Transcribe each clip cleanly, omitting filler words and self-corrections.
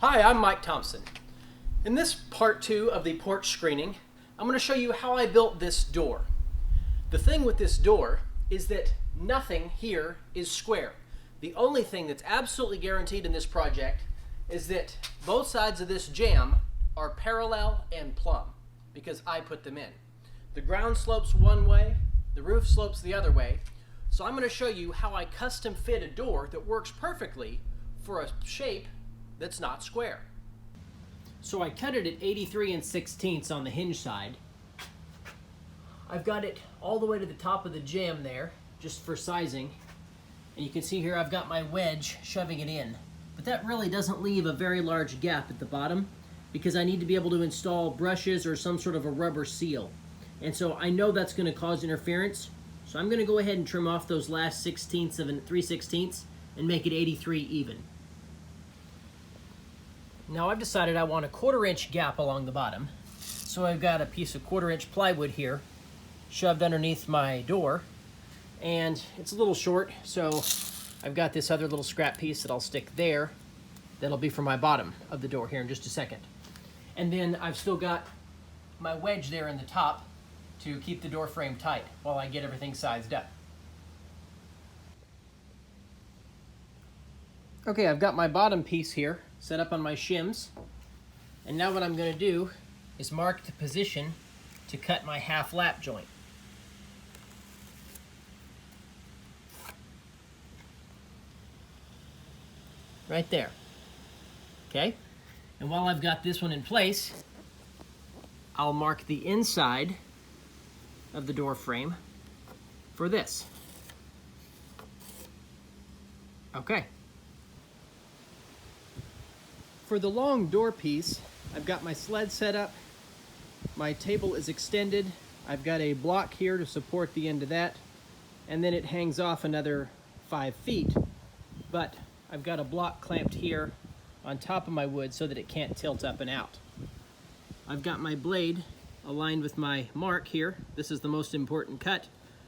Hi, I'm Mike Thompson. In this part 2 of the porch screening, I'm going to show you how I built this door. The thing with this door is that nothing here is square. The only thing that's absolutely guaranteed in this project is that both sides of this jamb are parallel and plumb, because I put them in. The ground slopes one way, the roof slopes the other way, so I'm going to show you how I custom fit a door that works perfectly for a shape that's not square. So I cut it at 83 6/10 on the hinge side. I've got it all the way to the top of the jamb there, just for sizing. And you can see here I've got my wedge shoving it in. But that really doesn't leave a very large gap at the bottom, because I need to be able to install brushes or some sort of a rubber seal. And so I know that's going to cause interference, so I'm going to go ahead and trim off those last 16ths of 3/16 and make it 83 even. Now I've decided I want a 1/4 inch gap along the bottom, so I've got a piece of 1/4 inch plywood here shoved underneath my door, and it's a little short, so I've got this other little scrap piece that I'll stick there that'll be for my bottom of the door here in just a second. And then I've still got my wedge there in the top to keep the door frame tight while I get everything sized up. Okay, I've got my bottom piece here set up on my shims, and now what I'm going to do is mark the position to cut my half lap joint. Right there. Okay? And while I've got this one in place, I'll mark the inside of the door frame for this. Okay. For the long door piece, I've got my sled set up, my table is extended, I've got a block here to support the end of that, and then it hangs off another 5 feet, but I've got a block clamped here on top of my wood so that it can't tilt up and out. I've got my blade aligned with my mark here. This is the most important cut.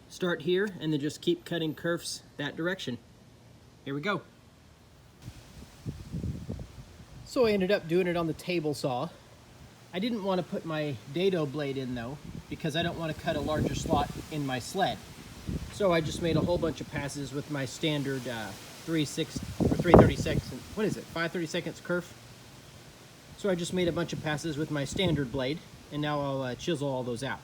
Start here and then just keep cutting curves that direction. Here we go. So I ended up doing it on the table saw. I didn't want to put my dado blade in though, because I don't want to cut a larger slot in my sled. So I just made a whole bunch of passes with my standard 5/32 kerf. So I just made a bunch of passes with my standard blade, and now I'll chisel all those out.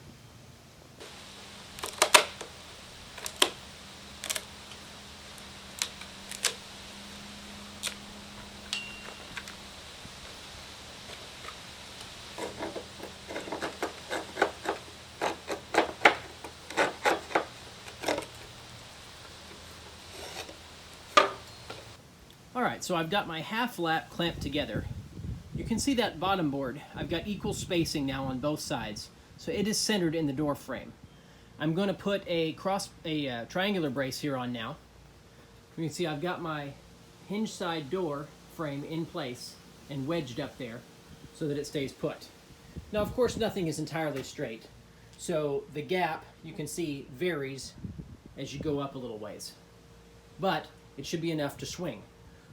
Alright, so I've got my half lap clamped together. You can see that bottom board. I've got equal spacing now on both sides, so it is centered in the door frame. I'm going to put a triangular brace here on now. You can see I've got my hinge side door frame in place and wedged up there so that it stays put. Now, of course, nothing is entirely straight, so the gap, you can see, varies as you go up a little ways. But it should be enough to swing.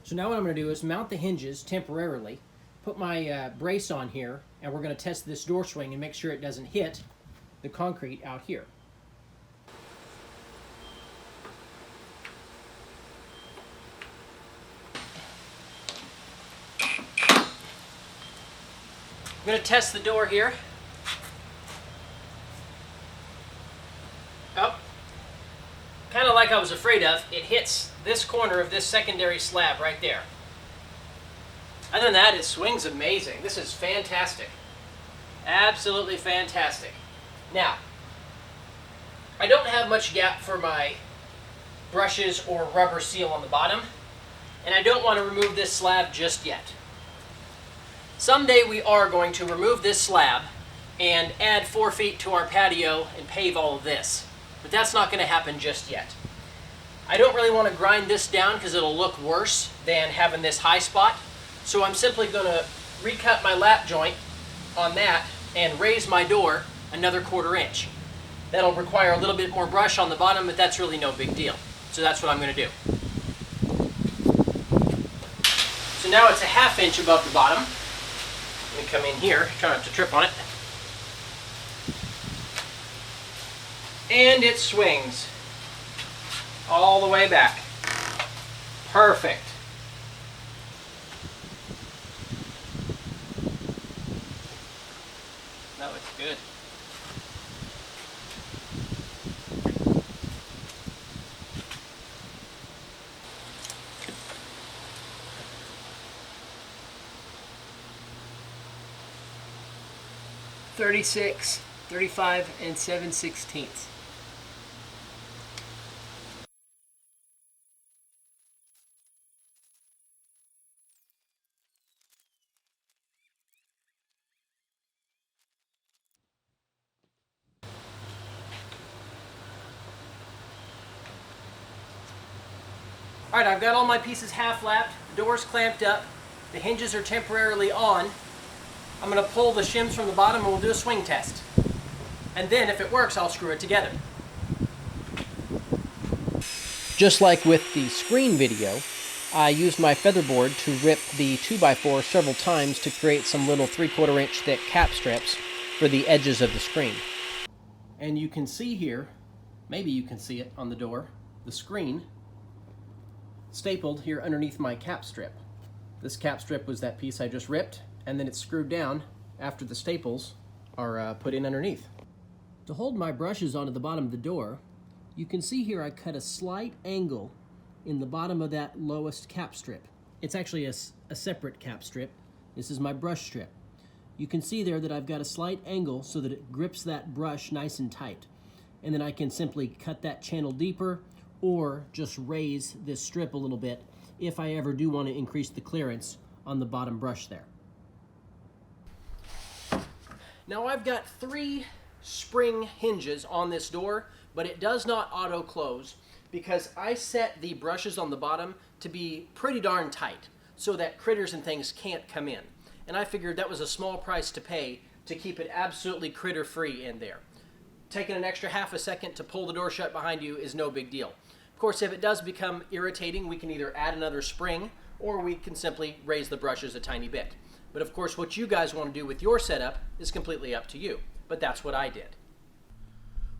So now what I'm going to do is mount the hinges temporarily, put my brace on here, and we're going to test this door swing and make sure it doesn't hit the concrete out here. I'm going to test the door here. Oh, kind of like I was afraid of, it hits this corner of this secondary slab right there. Other than that, it swings amazing. This is fantastic. Absolutely fantastic. Now, I don't have much gap for my brushes or rubber seal on the bottom, and I don't want to remove this slab just yet. Someday we are going to remove this slab and add 4 feet to our patio and pave all of this, but that's not going to happen just yet. I don't really want to grind this down because it'll look worse than having this high spot. So I'm simply going to recut my lap joint on that and raise my door another 1/4 inch. That'll require a little bit more brush on the bottom, but that's really no big deal. So that's what I'm going to do. So So now it's a 1/2 inch above the bottom. Let me come in here, try not to trip on it. And it swings all the way back. Perfect. That looks good. $36, $35, and 7/16. Alright, I've got all my pieces half lapped, the door's clamped up, the hinges are temporarily on. I'm going to pull the shims from the bottom and we'll do a swing test. And then if it works, I'll screw it together. Just like with the screen video, I used my featherboard to rip the 2x4 several times to create some little 3/4 inch thick cap strips for the edges of the screen. And you can see here, maybe you can see it on the door, the screen stapled here underneath my cap strip. This cap strip was that piece I just ripped, and then it's screwed down after the staples are put in underneath. To hold my brushes onto the bottom of the door, you can see here I cut a slight angle in the bottom of that lowest cap strip. It's actually a separate cap strip. This is my brush strip. You can see there that I've got a slight angle so that it grips that brush nice and tight. And then I can simply cut that channel deeper or just raise this strip a little bit if I ever do want to increase the clearance on the bottom brush there. Now I've got 3 spring hinges on this door, but it does not auto close because I set the brushes on the bottom to be pretty darn tight so that critters and things can't come in. And I figured that was a small price to pay to keep it absolutely critter free in there. Taking an extra 1/2 second to pull the door shut behind you is no big deal. Of course, if it does become irritating, we can either add another spring or we can simply raise the brushes a tiny bit. But of course, what you guys want to do with your setup is completely up to you. But that's what I did.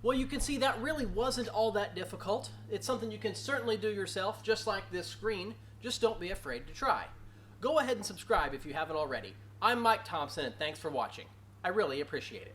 Well, you can see that really wasn't all that difficult. It's something you can certainly do yourself, just like this screen. Just don't be afraid to try. Go ahead and subscribe if you haven't already. I'm Mike Thompson, and thanks for watching. I really appreciate it.